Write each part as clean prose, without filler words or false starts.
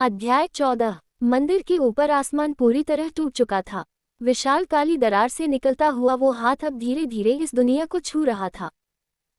अध्याय 14। मंदिर के ऊपर आसमान पूरी तरह टूट चुका था। विशाल काली दरार से निकलता हुआ वो हाथ अब धीरे धीरे इस दुनिया को छू रहा था।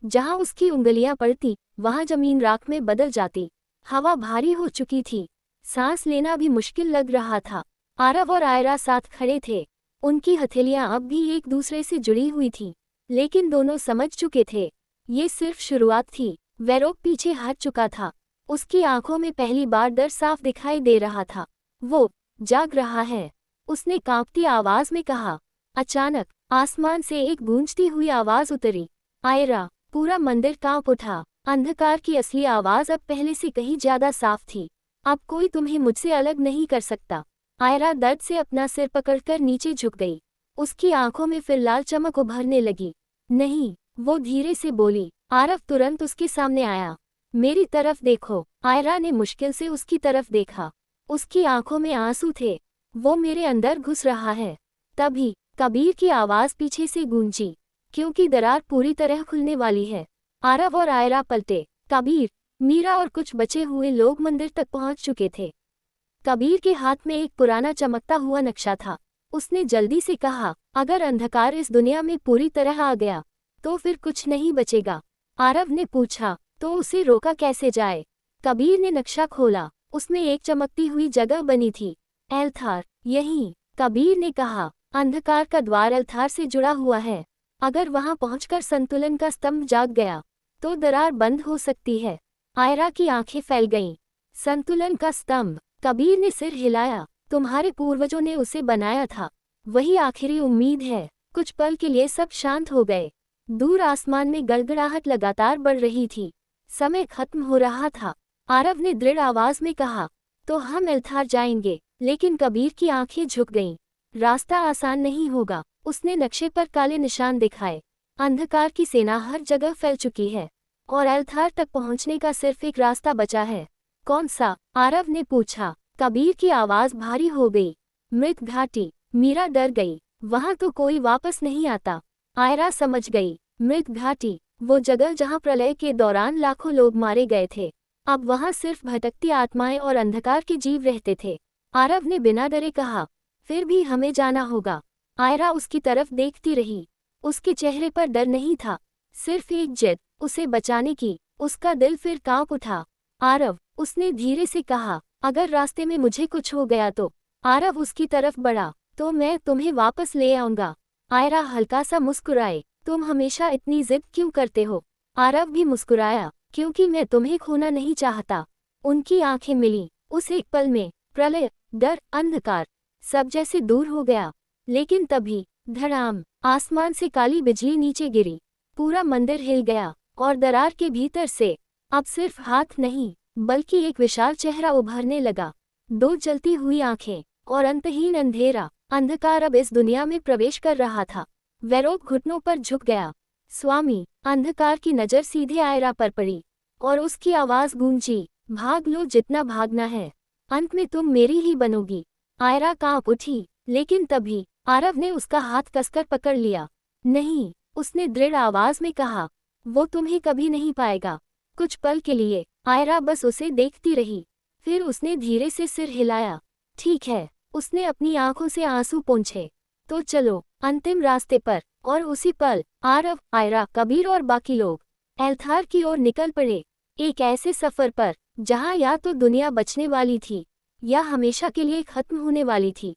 जहां उसकी उंगलियां पड़ती वहां जमीन राख में बदल जाती। हवा भारी हो चुकी थी, सांस लेना भी मुश्किल लग रहा था। आरव और आयरा साथ खड़े थे। उनकी हथेलियां अब भी एक दूसरे से जुड़ी हुई थीं, लेकिन दोनों समझ चुके थे ये सिर्फ शुरुआत थी। वैरोक पीछे हट चुका था। उसकी आंखों में पहली बार डर साफ दिखाई दे रहा था। वो जाग रहा है, उसने कांपती आवाज में कहा। अचानक आसमान से एक गूंजती हुई आवाज उतरी, आयरा। पूरा मंदिर कांप उठा। अंधकार की असली आवाज अब पहले से कहीं ज्यादा साफ थी। अब कोई तुम्हें मुझसे अलग नहीं कर सकता। आयरा दर्द से अपना सिर पकड़कर नीचे झुक गई। उसकी आंखों में फिर लाल चमक उभरने लगी। नहीं, वो धीरे से बोली। आरव तुरंत उसके सामने आया। मेरी तरफ देखो। आयरा ने मुश्किल से उसकी तरफ देखा। उसकी आंखों में आंसू थे। वो मेरे अंदर घुस रहा है। तभी कबीर की आवाज पीछे से गूंजी, क्योंकि दरार पूरी तरह खुलने वाली है। आरव और आयरा पलटे। कबीर, मीरा और कुछ बचे हुए लोग मंदिर तक पहुंच चुके थे। कबीर के हाथ में एक पुराना चमकता हुआ नक्शा था। उसने जल्दी से कहा, अगर अंधकार इस दुनिया में पूरी तरह आ गया तो फिर कुछ नहीं बचेगा। आरव ने पूछा, तो उसे रोका कैसे जाए? कबीर ने नक्शा खोला। उसमें एक चमकती हुई जगह बनी थी। एल्थार, यहीं। कबीर ने कहा, अंधकार का द्वार एल्थार से जुड़ा हुआ है। अगर वहां पहुंचकर संतुलन का स्तंभ जाग गया तो दरार बंद हो सकती है। आयरा की आंखें फैल गईं। संतुलन का स्तंभ? कबीर ने सिर हिलाया। तुम्हारे पूर्वजों ने उसे बनाया था। वही आखिरी उम्मीद है। कुछ पल के लिए सब शांत हो गए। दूर आसमान में गड़गड़ाहट लगातार बढ़ रही थी। समय खत्म हो रहा था। आरव ने दृढ़ आवाज में कहा, तो हम एल्थार जाएंगे। लेकिन कबीर की आंखें झुक गईं। रास्ता आसान नहीं होगा। उसने नक्शे पर काले निशान दिखाए। अंधकार की सेना हर जगह फैल चुकी है और एल्थार तक पहुंचने का सिर्फ एक रास्ता बचा है। कौन सा? आरव ने पूछा। कबीर की आवाज भारी हो गई। मृत घाटी। मीरा डर गई। वहां तो कोई वापस नहीं आता। आयरा समझ गई। मृत घाटी, वो जगह जहां प्रलय के दौरान लाखों लोग मारे गए थे। अब वहां सिर्फ भटकती आत्माएं और अंधकार के जीव रहते थे। आरव ने बिना डरे कहा, फिर भी हमें जाना होगा। आयरा उसकी तरफ देखती रही। उसके चेहरे पर डर नहीं था, सिर्फ एक जिद, उसे बचाने की। उसका दिल फिर कांप उठा। आरव, उसने धीरे से कहा, अगर रास्ते में मुझे कुछ हो गया तो? आरव उसकी तरफ बढ़ा, तो मैं तुम्हें वापस ले आऊंगा। आयरा हल्का सा मुस्कुराए। तुम हमेशा इतनी जिद क्यों करते हो? आरव भी मुस्कुराया, क्योंकि मैं तुम्हें खोना नहीं चाहता। उनकी आंखें मिलीं। उस एक पल में प्रलय, डर, अंधकार सब जैसे दूर हो गया। लेकिन तभी धड़ाम, आसमान से काली बिजली नीचे गिरी। पूरा मंदिर हिल गया और दरार के भीतर से अब सिर्फ हाथ नहीं, बल्कि एक विशाल चेहरा उभरने लगा। दो जलती हुई आंखें और अंतहीन अंधेरा। अंधकार अब इस दुनिया में प्रवेश कर रहा था। वैरोक घुटनों पर झुक गया। स्वामी। अंधकार की नजर सीधे आयरा पर पड़ी और उसकी आवाज गूंजी, भाग लो जितना भागना है, अंत में तुम मेरी ही बनोगी। आयरा कांप उठी, लेकिन तभी आरव ने उसका हाथ कसकर पकड़ लिया। नहीं, उसने दृढ़ आवाज में कहा, वो तुम्हें कभी नहीं पाएगा। कुछ पल के लिए आयरा बस उसे देखती रही। फिर उसने धीरे से सिर हिलाया। ठीक है, उसने अपनी आंखों से आंसू पोंछे। तो चलो अंतिम रास्ते पर। और उसी पल आरव, आयरा, कबीर और बाकी लोग एल्थार की ओर निकल पड़े। एक ऐसे सफर पर जहां या तो दुनिया बचने वाली थी या हमेशा के लिए खत्म होने वाली थी।